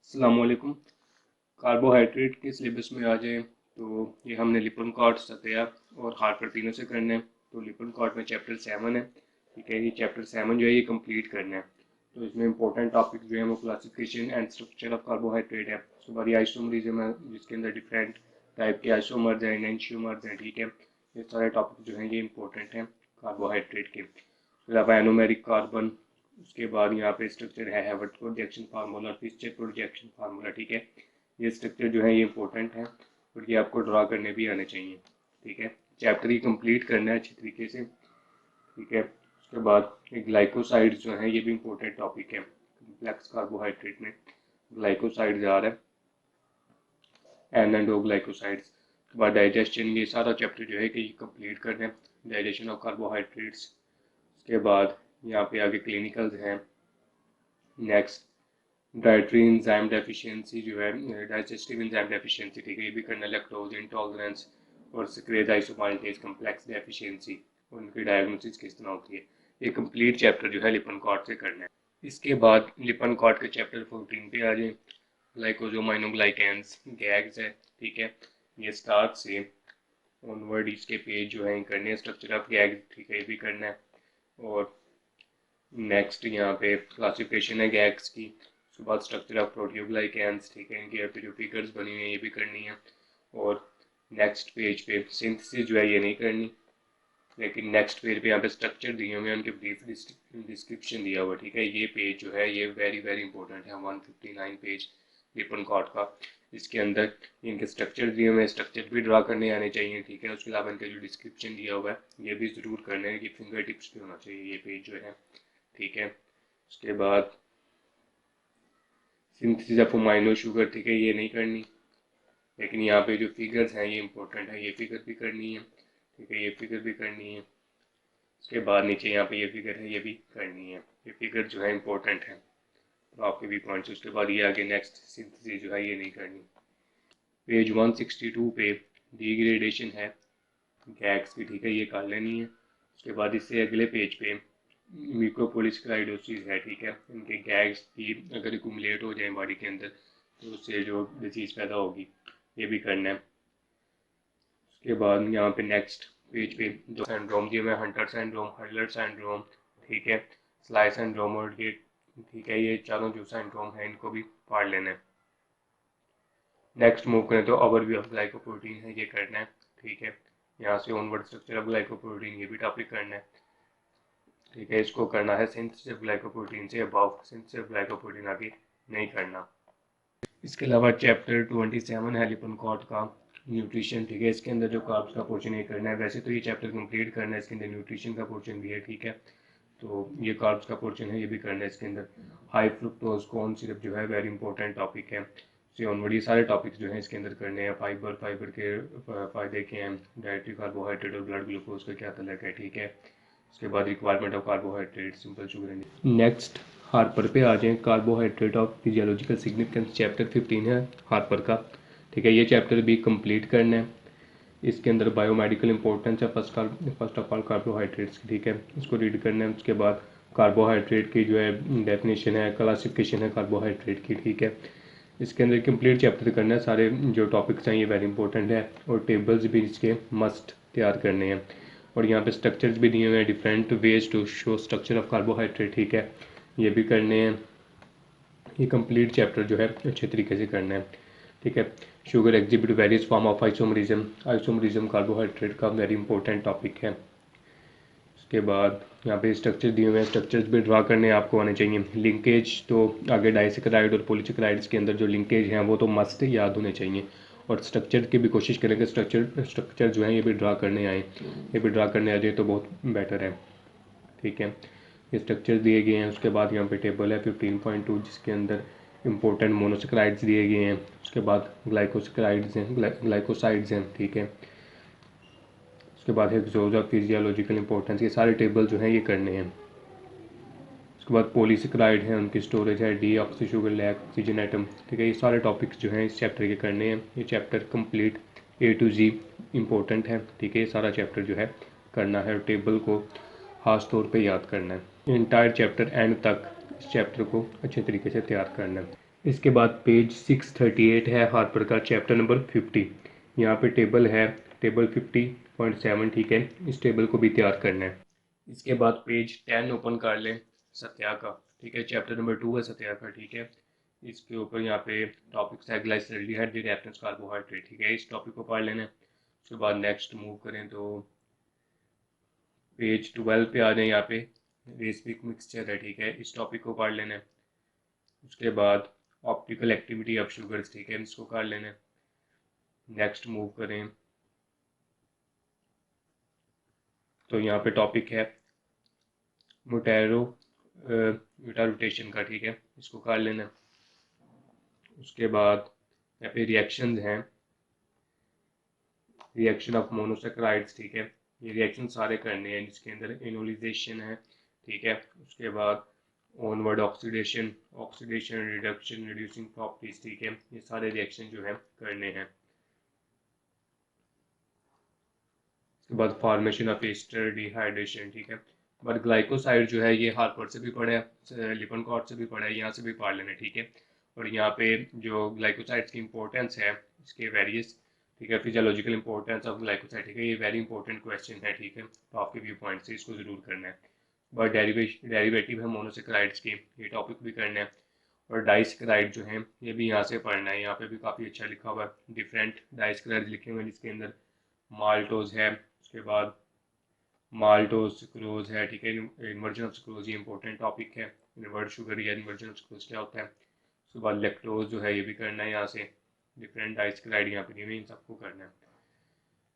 अस्सलामुअलैकुम। कार्बोहाइड्रेट के सिलेबस में आ जाए तो ये हमने लिपनकॉर्ड, सतया और हार्पर तीनों से करना है। तो लिपनकॉर्ड में चैप्टर 7 है। ठीक है, ये चैप्टर 7 जो है ये कंप्लीट करना है। तो इसमें इंपॉर्टेंट टॉपिक जो है वो classification and structure of carbohydrate है। उसके बाद ये आइसोमरिज्म है जिसके अंदर डिफरेंट टाइप के आइसोमर्स हैं, एनेंशियोमर्स हैं। ठीक है, ये सारे टॉपिक जो हैं ये इंपॉर्टेंट हैं कार्बोहाइड्रेट के। उसके अलावा एनोमेरिक कार्बन, उसके बाद यहाँ पे स्ट्रक्चर है Haworth projection formula, Fisher projection formula. ठीक है, ये स्ट्रक्चर जो है ये इंपॉर्टेंट है और ये आपको ड्रा करने भी आने चाहिए। ठीक है, चैप्टर ही कंप्लीट करना है अच्छी तरीके से। ठीक है, उसके बाद ग्लाइकोसाइड्स जो है ये भी इंपॉर्टेंट टॉपिक है। कम्प्लेक्स कार्बोहाइड्रेट में ग्लाइकोसाइड्स आ रहा है, एन एंड ओ ग्लाइकोसाइड्स। उसके बाद डाइजेशन, ये सारा चैप्टर जो है कि ये कंप्लीट करना है, डाइजेशन ऑफ कार्बोहाइड्रेट्स। उसके बाद यहाँ पे आगे क्लिनिकल्स हैं। नेक्स्ट डाइटरी एंजाइम डेफिशिएंसी जो है, डाइजेस्टिव एंजाइम डेफिशिएंसी। ठीक है, ये भी करना, लैक्टोज इंटॉलरेंस और सेक्रेज आइसोमाल्टेज कम्प्लेक्स डेफिशिएंसी, उनकी डायग्नोसिस किस तरह होती है। ये कंप्लीट चैप्टर जो है लिपनकॉर्ड से करना है। इसके बाद लिपनकॉर्ड के चैप्टर 14 पे आ जाए, ग्लाइकोजोमाइनोग्लाइकेंस गैग्स है। ठीक है, ये स्टार्ट से ऑनवर्ड इसके पेज जो है करने हैं, स्ट्रक्चर ऑफ गैग। ठीक है, ये भी करना है। और नेक्स्ट यहाँ पे क्लासिफिकेशन है गैग्स की। उसके बाद स्ट्रक्चर ऑफ प्रोटियोग्लाइकेंस। ठीक है, इनके यहाँ पे जो फिगर्स बनी हुई हैं ये भी करनी है। और नेक्स्ट पेज पे सिंथेसिस जो है ये नहीं करनी, लेकिन नेक्स्ट पेज पे यहाँ पे स्ट्रक्चर दिए हुए हैं, उनके ब्रीफ डिस्क्रिप्शन दिया हुआ है। ठीक है, ये पेज जो है ये वेरी वेरी इंपॉर्टेंट है, 159 पेज लिपनकॉर्ड का। इसके अंदर इनके स्ट्रक्चर दिए हुए हैं, स्ट्रक्चर भी ड्रा करने आने चाहिए। ठीक है, उसके अलावा इनका जो डिस्क्रिप्शन दिया हुआ है ये भी ज़रूर करना है कि फिंगर टिप्स पे होना चाहिए ये पेज जो है। ठीक है, उसके बाद सिंथेसिस ऑफ अमाइनो शुगर। ठीक है, ये नहीं करनी, लेकिन यहाँ पे जो फिगर्स हैं ये इंपॉर्टेंट है, ये फिगर भी करनी है। ठीक है, ये फिगर भी करनी है। उसके बाद नीचे यहाँ पे ये फिगर है ये भी करनी है, ये फिगर जो है इंपॉर्टेंट है तो आपके भी पॉइंट्स। उसके बाद ये आगे नेक्स्ट सिंथेसिस जो है ये नहीं करनी। पेज 162 पे डिग्रेडेशन है गैग्स की। ठीक है, ये कर लेनी है। उसके बाद इससे अगले पेज पे म्यूकोपॉलीसेकेराइडोसिस है। ठीक है, इनके गैग्स की अगर एक्यूमुलेट हो जाए बॉडी के अंदर तो उससे जो डिजीज़ पैदा होगी ये भी करना है। उसके बाद यहाँ पे नेक्स्ट पेज पे जो सिंड्रोम दिए हुए हैं, हंटर सिंड्रोम, हर्लर सिंड्रोम। ठीक है, स्लाई सिंड्रोम और ये। ठीक है, ये चारों जो सिंड्रोम है इनको भी पढ़ लेना है। नेक्स्ट मूव करें तो ओवरव्यू ऑफ ग्लाइकोप्रोटीन है, ये करना है। ठीक है, यहाँ से ऑनवर्ड स्ट्रक्चर ऑफ ग्लाइकोप्रोटीन ये भी टॉपिक करना है। ठीक है, इसको करना है synthesis of glycoprotein say about, synthesis of glycoprotein आगे नहीं करना। इसके अलावा चैप्टर 27 है लिपनकॉर्ड का, न्यूट्रिशन। ठीक है, इसके अंदर जो कार्ब्स का पोर्शन ये करना है। वैसे तो ये चैप्टर कंप्लीट करना है, इसके अंदर न्यूट्रिशन का पोर्शन भी है। ठीक है, तो ये कार्ब्स का पोर्शन है ये भी करना है इसके अंदर। हाई फ्रुक्टोज कॉर्न सिरप जो है वेरी इंपॉर्टेंट टॉपिक है। से ऑनवर्ड ये सारे टॉपिक्स जो हैं इसके अंदर करने हैं। फाइबर, फाइबर के फ़ायदे क्या हैं, डाइटरी कार्बोहाइड्रेट और ब्लड ग्लूकोज का क्या तलक है। ठीक है, उसके बाद requirement of carbohydrate, simple sugar and next Harper पे आ जाएं। Carbohydrate of physiological significance chapter 15 है हार्पर का। ठीक है, ये चैप्टर भी कंप्लीट करना है। इसके अंदर बायोमेडिकल इंपॉर्टेंस है फर्स्ट ऑफ ऑल कार्बोहाइड्रेट्स की। ठीक है, इसको रीड करना है। उसके बाद कार्बोहाइड्रेट की जो है डेफिनेशन है, क्लासिफिकेशन है कार्बोहाइड्रेट की। ठीक है, इसके अंदर कंप्लीट चैप्टर करना है। सारे जो टॉपिक्स हैं ये वेरी इंपॉर्टेंट है और टेबल्स भी इसके मस्ट तैयार करने हैं। और यहाँ पे स्ट्रक्चर्स भी दिए हुए हैं, different ways to show structure of carbohydrate. ठीक है, ये भी करने हैं। ये कंप्लीट चैप्टर जो है अच्छे तरीके से करना है। ठीक है, sugar exhibit various form of isomerism, isomerism carbohydrate का वेरी इंपॉर्टेंट टॉपिक है। उसके बाद यहाँ पे स्ट्रक्चर दिए हुए हैं, स्ट्रक्चर्स भी ड्रा करने आपको आने चाहिए। लिंकेज तो आगे डाइसेक्राइड और पॉलीसेकेराइड्स के अंदर जो लिंकेज हैं वो तो मस्ट याद होने चाहिए। और स्ट्रक्चर की भी कोशिश करेंगे, स्ट्रक्चर जो है ये भी ड्रा करने आए, ये भी ड्रा करने आ जाए तो बहुत बेटर है। ठीक है, ये स्ट्रक्चर दिए गए हैं। उसके बाद यहाँ पे टेबल है 15.2 जिसके अंदर इंपॉर्टेंट मोनोसेक्राइड्स दिए गए हैं। उसके बाद ग्लाइकोसेक्राइड्स हैं, ग्लाइकोसाइड्स हैं। ठीक है, उसके बाद हेक्सोजा फिजियोलॉजिकल इंपॉर्टेंस, ये सारे टेबल जो हैं ये करने हैं। उसके बाद पॉलीसेक्राइड है, उनकी स्टोरेज है, deoxy sugar lack oxygen atom. ठीक है, ये सारे टॉपिक्स जो हैं इस चैप्टर के करने हैं। ये chapter complete A to Z important है। ठीक है, ये सारा चैप्टर जो है करना है और टेबल को खास तौर पे याद करना है। इंटायर चैप्टर एंड तक इस चैप्टर को अच्छे तरीके से तैयार करना है। इसके बाद पेज 638 है हार्पर का चैप्टर नंबर 50। यहाँ पे टेबल है, टेबल 50.7, ठीक है। इस टेबल को भी तैयार करना है। इसके बाद पेज 10 ओपन कर लें सत्या का, ठीक है। चैप्टर नंबर 2 है सत्या का, ठीक है। इसके ऊपर यहाँ पे टॉपिक्स है ग्लाइसरॉल्डिहाइड रिडक्टेंस कार्बोहाइड्रेट, ठीक है। इस टॉपिक को पढ़ लेना है। उसके बाद नेक्स्ट मूव करें तो पेज 12 पे आ जाए। यहाँ पे बेसिक मिक्सचर है, ठीक है। इस टॉपिक को पढ़ लेना है। उसके बाद ऑप्टिकल एक्टिविटी ऑफ शुगर्स, ठीक है, इसको कर लेना है। नेक्स्ट मूव करें तो यहाँ पे टॉपिक है मोटेरो रोटेशन का, ठीक है, इसको कर लेना है। उसके बाद यहाँ पे रिएक्शंस हैं, रिएक्शन ऑफ मोनोसेक्राइड्स, ठीक है। ये रिएक्शन सारे करने हैं जिसके अंदर इनोलाइजेशन है, ठीक है। उसके बाद onward oxidation, oxidation reduction reducing properties, ठीक है। ये सारे रिएक्शन जो है करने हैं। उसके बाद फॉर्मेशन ऑफ एस्टर डिहाइड्रेशन, ठीक है। बट ग्लाइकोसाइड जो है ये हार्पर से भी पढ़ा है, लिपनकॉर्ट से भी पढ़ा है, यहाँ से भी पढ़ लेना, ठीक है। और यहाँ पे जो ग्लाइकोसाइड्स की इंपॉर्टेंस है इसके वेरियस, ठीक है, फिजियोलॉजिकल इंपॉर्टेंस ऑफ ग्लाइकोसाइड, ठीक है। ये वेरी इंपॉर्टेंट क्वेश्चन है, ठीक है। तो आपके व्यू पॉइंट से इसको जरूर करना है। बट डेरिवेटिव है मोनोसेक्राइड्स की, ये टॉपिक भी करना है। और डाइसेक्राइड जो है ये भी यहाँ से पढ़ना है। यहाँ पे भी काफ़ी अच्छा लिखा हुआ है, डिफरेंट डाइसेक्राइड लिखे हुए हैं जिसके अंदर माल्टोज है, उसके बाद माल्टोज सुक्रोज है, ठीक है। इन्वर्जन ऑफ सुक्रोज ये इंपॉर्टेंट टॉपिक है। इन्वर्ट शुगर या इन्वर्जन ऑफ सुक्रोज क्या होता है। उसके बाद लैक्टोज जो है ये भी करना है। यहाँ से डिफरेंट डाइसेक्राइड यहाँ पे दिए हुए, इन सबको करना है।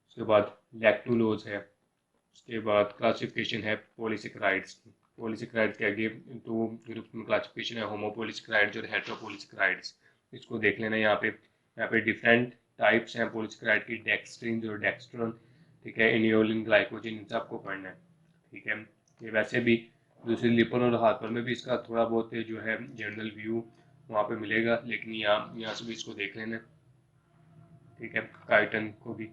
उसके बाद लैक्टुलोज है। उसके बाद क्लासिफिकेशन है पॉलीसेक्राइड्स की। पॉलीसेक्राइड्स के आगे दो ग्रुप में क्लासिफिकेशन है, होमोपॉलीसेक्राइड्स और हेटेरोपॉलीसेक्राइड्स। इसको देख लेना। यहाँ पे डिफरेंट टाइप्स हैं पॉलीसेक्राइड की, डेक्स्ट्रिन और डेक्स्ट्रॉन, ठीक है। इनियोलिन, ग्लाइकोजन, इन सबको पढ़ना है, ठीक है। ये वैसे भी दूसरी लिपन और हार्पर में भी इसका थोड़ा बहुत जो है जनरल व्यू वहाँ पे मिलेगा, लेकिन यहाँ से भी इसको देख लेना, ठीक है। काइटन को भी।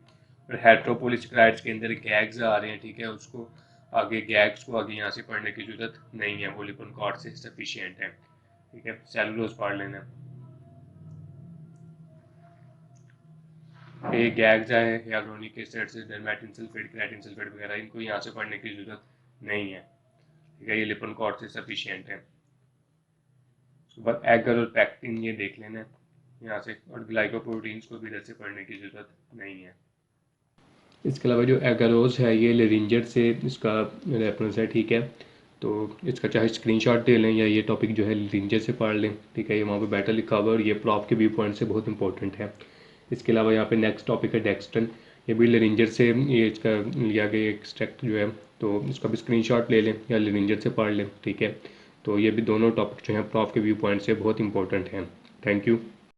और हेट्रोपोलिसक्राइड्स के अंदर गैग्स आ रहे हैं, ठीक है। उसको आगे गैग्स को आगे यहाँ से पढ़ने की जरूरत नहीं है, वो लिपन कॉर्ड से सफिशिएंट है, ठीक है। सेलुलोज पढ़ लेना। ये गैग्स है हियालुरोनिक एसिड से डरमेटिन सल्फेट, क्रेटिन सल्फेट वगैरह, इनको यहाँ से पढ़ने की जरूरत नहीं है, ठीक है। ये लिपन कॉर्ड से सफिशिएंट है। उसके बाद एगर और पैक्टिन ये देख लेना यहाँ से, और ग्लाइकोप्रोटीन्स को भी इधर से पढ़ने की जरूरत नहीं है। इसके अलावा जो एगारोज है ये लेरिंजर से इसका रेफरेंस है, ठीक है। तो इसका चाहे स्क्रीनशॉट दे लें या ये टॉपिक जो है लेरिंजर से पढ़ लें, ठीक है। ये वहाँ पे बेटर लिखा हुआ है और ये प्रॉफ के व्यू पॉइंट से बहुत इंपॉर्टेंट है। इसके अलावा यहाँ पे नेक्स्ट टॉपिक है डेक्स्टन, ये भी लेरिंजर से ये इसका लिया गया एक्सट्रैक्ट जो है, तो इसका भी स्क्रीनशॉट ले लें या लेरिंजर से पढ़ लें, ठीक है। तो ये भी दोनों टॉपिक जो हैं प्रॉफ के व्यू पॉइंट से बहुत इंपॉर्टेंट हैं। Thank you.